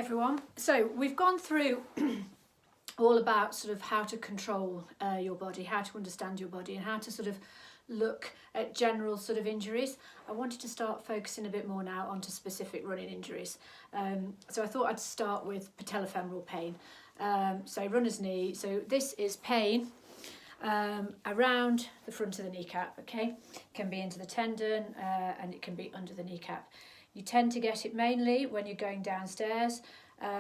everyone. So we've gone through all about sort of how to control your body, how to understand your body, and how to sort of look at general sort of injuries. I wanted to start focusing a bit more now onto specific running injuries. So I thought I'd start with Patello Femoral pain. So runner's knee. So this is pain around the front of the kneecap, okay? Can be into the tendon and it can be under the kneecap. You tend to get it mainly when you're going downstairs,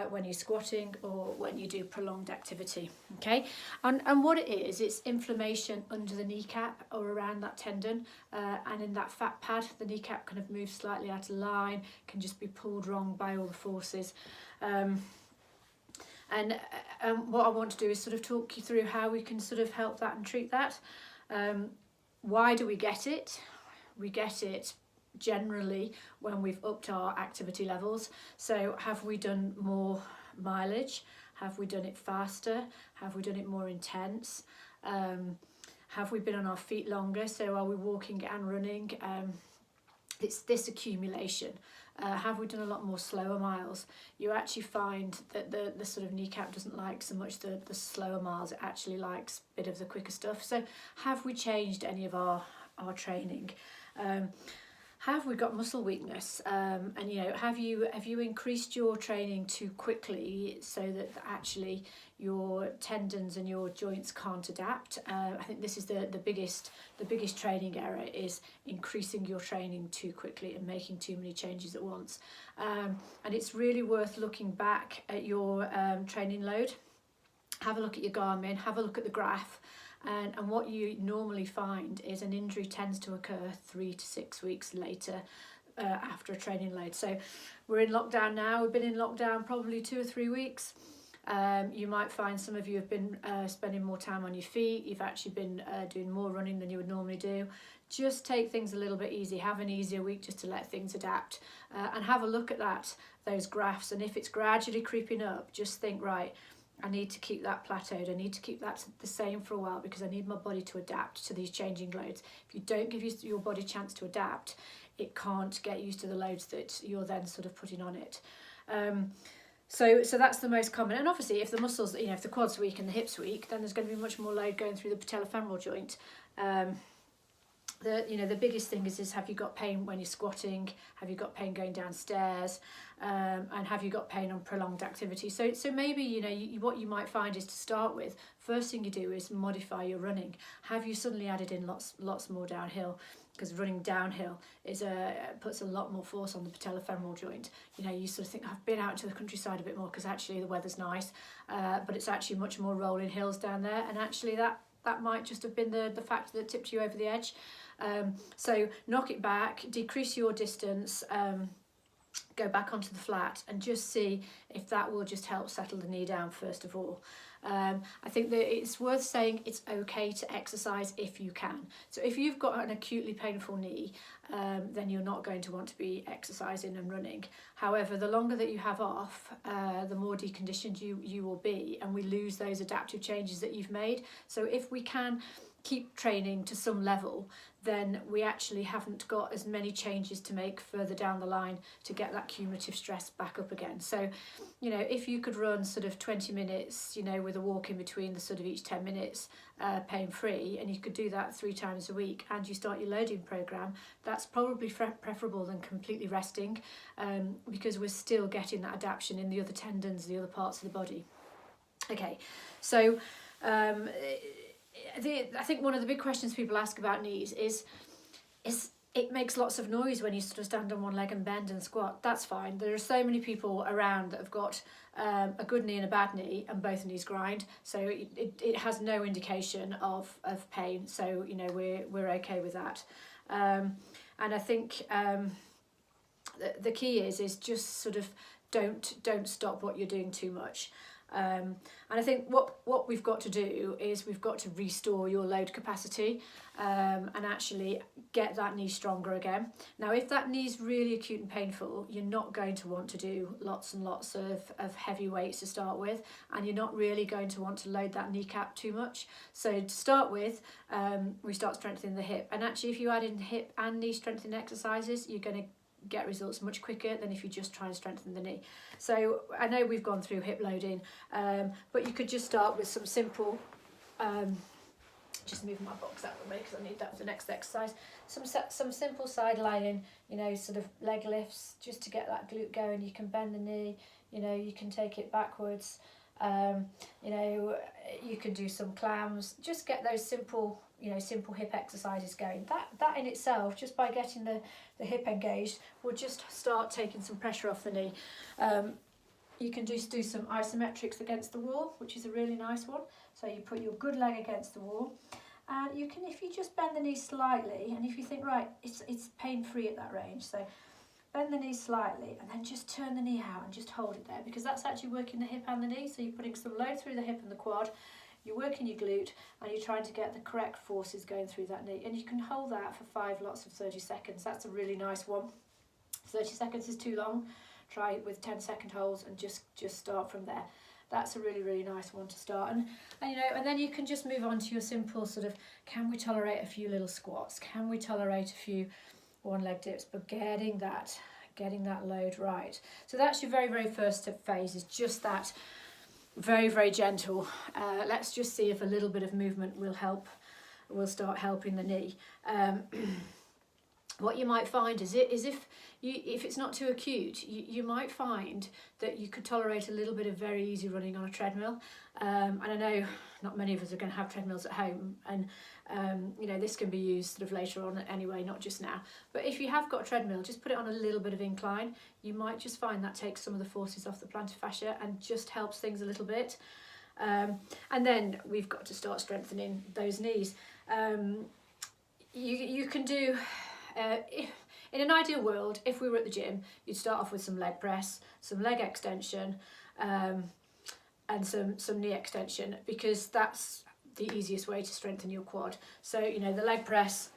when you're squatting, or when you do prolonged activity, okay? And what it is, it's inflammation under the kneecap or around that tendon, and in that fat pad, the kneecap kind of moves slightly out of line, can just be pulled wrong by all the forces. And what I want to do is sort of talk you through how we can sort of help that and treat that. Why do we get it? We get it generally when we've upped our activity levels. So have we done more mileage? Have we done it faster? Have we done it more intense? Have we been on our feet longer? So are we walking and running? It's this accumulation. Have we done a lot more slower miles? You actually find that the sort of kneecap doesn't like so much the slower miles, it actually likes a bit of the quicker stuff. So have we changed any of our training? Have we got muscle weakness? And you know, have you increased your training too quickly so that actually your tendons and your joints can't adapt? I think this is the biggest training error, is increasing your training too quickly and making too many changes at once. And it's really worth looking back at your training load. Have a look at your Garmin, have a look at the graph. And what you normally find is an injury tends to occur 3 to 6 weeks later after a training load. So we're in lockdown now. We've been in lockdown probably 2 or 3 weeks. You might find some of you have been spending more time on your feet. You've actually been doing more running than you would normally do. Just take things a little bit easy. Have an easier week just to let things adapt. And have a look at those graphs. And if it's gradually creeping up, just think, right, I need to keep that plateaued. I need to keep that the same for a while because I need my body to adapt to these changing loads. If you don't give your body a chance to adapt, it can't get used to the loads that you're then sort of putting on it. So that's the most common. And obviously, if the muscles, you know, if the quad's weak and the hip's weak, then there's going to be much more load going through the patellofemoral joint. The biggest thing is have you got pain when you're squatting? Have you got pain going downstairs? And have you got pain on prolonged activity? So maybe, you know, what you might find is, to start with, first thing you do is modify your running. Have you suddenly added in lots more downhill? Because running downhill puts a lot more force on the patellofemoral joint. You know, you sort of think, I've been out to the countryside a bit more because actually the weather's nice, but it's actually much more rolling hills down there, and actually that might just have been the factor that tipped you over the edge. So knock it back, decrease your distance, go back onto the flat, and just see if that will just help settle the knee down first of all. I think that it's worth saying it's okay to exercise if you can. So if you've got an acutely painful knee, then you're not going to want to be exercising and running. However, the longer that you have off, the more deconditioned you will be, and we lose those adaptive changes that you've made. So if we can keep training to some level, then we actually haven't got as many changes to make further down the line to get that cumulative stress back up again. So, you know, if you could run sort of 20 minutes, you know, with a walk in between the sort of each 10 minutes, pain-free, and you could do that 3 times a week, and you start your loading program, that's probably preferable than completely resting, because we're still getting that adaptation in the other tendons, the other parts of the body. Okay, so I think one of the big questions people ask about knees is it makes lots of noise when you sort of stand on one leg and bend and squat. That's fine. There are so many people around that have got a good knee and a bad knee, and both knees grind, so it has no indication of pain. So, you know, we're okay with that. And I think the key is just sort of don't stop what you're doing too much. And I think what we've got to do is we've got to restore your load capacity, and actually get that knee stronger again. Now, if that knee is really acute and painful, you're not going to want to do lots and lots of heavy weights to start with, and you're not really going to want to load that kneecap too much. So to start with, we start strengthening the hip, and actually if you add in hip and knee strengthening exercises, you're going to get results much quicker than if you just try and strengthen the knee. So I know we've gone through hip loading, but you could just start with some simple, just moving my box out of the way because I need that for the next exercise. Some simple side lying, you know, sort of leg lifts just to get that glute going. You can bend the knee, you know, you can take it backwards, you know, you can do some clams, just get those simple, you know, simple hip exercises going. That in itself, just by getting the hip engaged, will just start taking some pressure off the knee. You can just do some isometrics against the wall, which is a really nice one. So you put your good leg against the wall, and you can, if you just bend the knee slightly, and if you think, right, it's pain-free at that range, so bend the knee slightly and then just turn the knee out and just hold it there, because that's actually working the hip and the knee. So you're putting some load through the hip and the quad, you're working your glute, and you're trying to get the correct forces going through that knee. And you can hold that for 5 lots of 30 seconds. That's a really nice one. 30 seconds is too long. Try it with 10-second holds and just start from there. That's a really, really nice one to start. And you know, and then you can just move on to your simple sort of, can we tolerate a few little squats? Can we tolerate a few one leg dips? But getting that load right. So that's your very, very first phase, is just that very, very gentle. Let's just see if a little bit of movement will start helping the knee. What you might find is if it's not too acute, you might find that you could tolerate a little bit of very easy running on a treadmill. And I know not many of us are going to have treadmills at home, and you know, this can be used sort of later on anyway, not just now. But if you have got a treadmill, just put it on a little bit of incline. You might just find that takes some of the forces off the plantar fascia and just helps things a little bit. And then we've got to start strengthening those knees. You can do, in an ideal world, if we were at the gym, you'd start off with some leg press, some leg extension, and some knee extension, because that's the easiest way to strengthen your quad. So, you know, the leg press,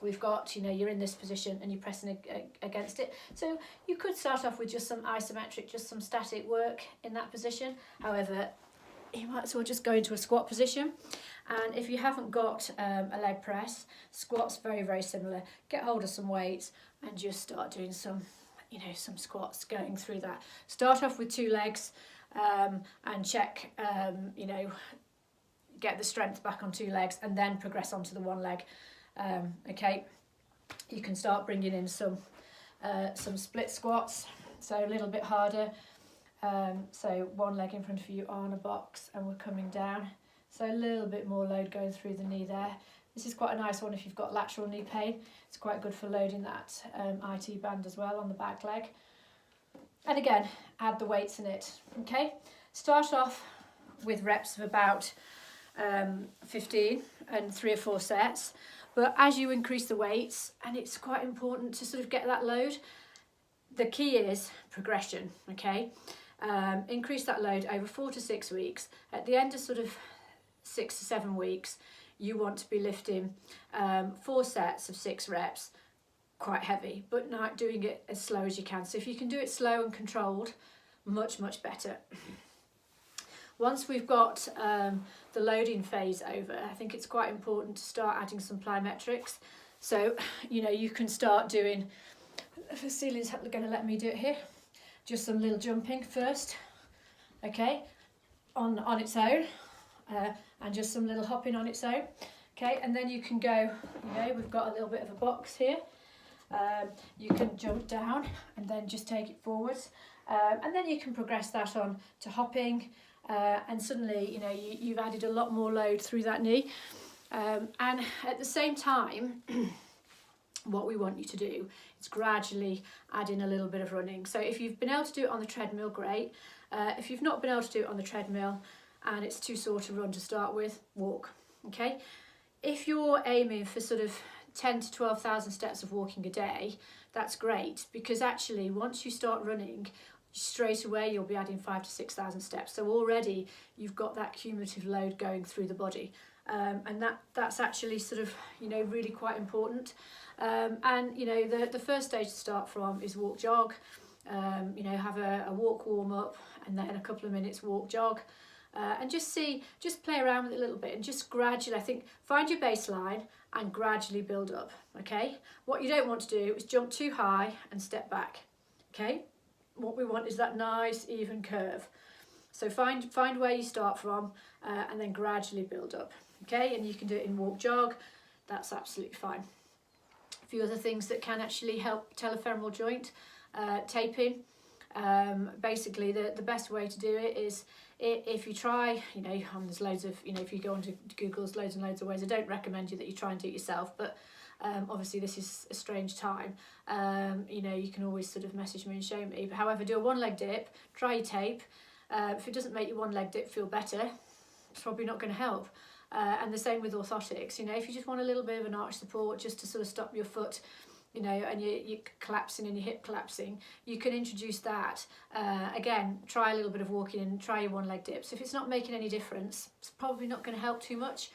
we've got, you know, you're in this position and you're pressing against it. So you could start off with just some isometric, just some static work in that position. However, you might as well just go into a squat position. And if you haven't got a leg press, squats very, very similar. Get hold of some weights and just start doing some, you know, some squats going through that. Start off with 2 legs and check, you know, get the strength back on 2 legs, and then progress onto the 1 leg. Okay, you can start bringing in some split squats, so a little bit harder. So 1 leg in front of you on a box, and we're coming down. So a little bit more load going through the knee there. This is quite a nice one if you've got lateral knee pain. It's quite good for loading that IT band as well on the back leg. And again, add the weights in it. Okay, start off with reps of about 15 and 3 or 4 sets. But as you increase the weights, and it's quite important to sort of get that load, the key is progression. Okay, increase that load over 4 to 6 weeks. At the end of sort of 6 to 7 weeks, you want to be lifting 4 sets of 6 reps, quite heavy, but not doing it as slow as you can. So if you can do it slow and controlled, much, much better. Once we've got the loading phase over, I think it's quite important to start adding some plyometrics. So, you know, you can start doing, if the ceiling's going to let me do it here, just some little jumping first, okay, on its own, and just some little hopping on its own, okay, and then you can go, you know, we've got a little bit of a box here, you can jump down and then just take it forwards, and then you can progress that on to hopping, and suddenly, you know, you've added a lot more load through that knee, and at the same time, what we want you to do is gradually add in a little bit of running. So if you've been able to do it on the treadmill, great. If you've not been able to do it on the treadmill and it's too sore to run to start with, walk, okay? If you're aiming for sort of 10 to 12,000 steps of walking a day, that's great, because actually once you start running, straight away you'll be adding 5 to 6,000 steps. So already you've got that cumulative load going through the body. And that's actually sort of, you know, really quite important. And, you know, the first stage to start from is walk jog. You know, have a walk warm up, and then a couple of minutes walk jog. And just play around with it a little bit, and just gradually, I think, find your baseline and gradually build up, okay? What you don't want to do is jump too high and step back, okay? What we want is that nice even curve. So find where you start from and then gradually build up, okay? And you can do it in walk jog, that's absolutely fine. A few other things that can actually help patello-femoral joint, taping. Basically the best way to do it is if you try, you know, there's loads of, you know, if you go onto Google, there's loads and loads of ways. I don't recommend you that you try and do it yourself, but obviously this is a strange time. You know, you can always sort of message me and show me. But however, do a one leg dip, try your tape. If it doesn't make your one leg dip feel better, it's probably not going to help. And the same with orthotics. You know, if you just want a little bit of an arch support just to sort of stop your foot, you know, and you're collapsing and your hip collapsing, you can introduce that. Again, try a little bit of walking and try your one leg dips. If it's not making any difference, it's probably not going to help too much.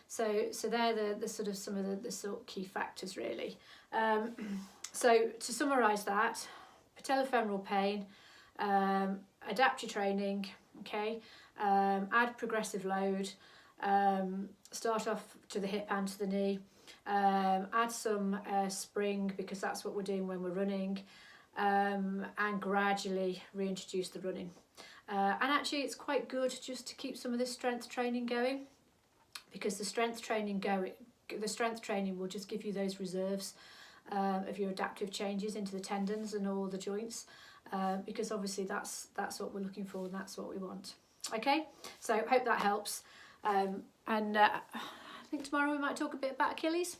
So they're the sort of some of the sort of key factors really. So to summarise that, patellofemoral pain, adapt your training, okay, add progressive load, start off to the hip and to the knee, add some spring because that's what we're doing when we're running, and gradually reintroduce the running. And actually it's quite good just to keep some of this strength training going, because the strength training will just give you those reserves of your adaptive changes into the tendons and all the joints, because obviously that's what we're looking for and that's what we want. Okay, so hope that helps, and I think tomorrow we might talk a bit about Achilles.